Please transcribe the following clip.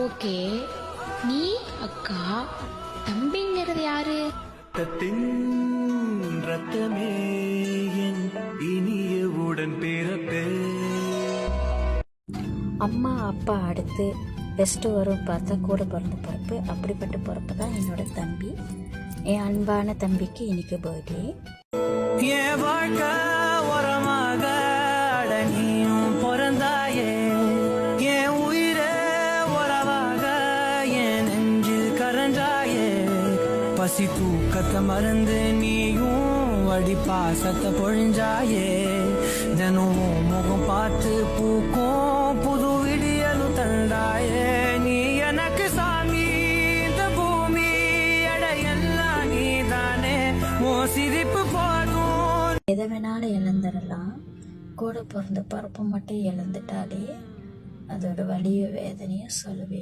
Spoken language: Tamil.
ஓகே, நீ அக்கா, தம்பிங்கிறது யாரு? ரத்தமே என் இனிய உடன் பிறப்பே. அம்மா அப்பா அடுத்து பெஸ்ட்டு வரும் பார்த்தா கூட பிறந்த பிறப்பு. அப்படிப்பட்ட பிறப்பு தான் என்னோட தம்பி. என் அன்பான தம்பிக்கு இன்னைக்கு பர்த்டே. என் வாழ்க்கை உரமாக நீயும் பிறந்தாயே, என் உயிரே உறவாக என் நெஞ்சு கரஞ்சாயே. பசி தூக்கத்தை மறந்து நீயும் அடி பாசத்தை பொழிஞ்சாயே. தினம் முகம் பார்த்து பூக்கும் புது விடியலும் தந்தாயே. நீ எனக்கு சாமி, இந்த பூமி எடையெல்லாம் நீதானே. ஓ சிரிப்பு போதும். எதை வேணாலும் இழந்துடலாம், கூட பிறந்த பிறப்பு மட்டும் இழந்துட்டாலே அதோட வலிய வேதனையும் சொல்லவே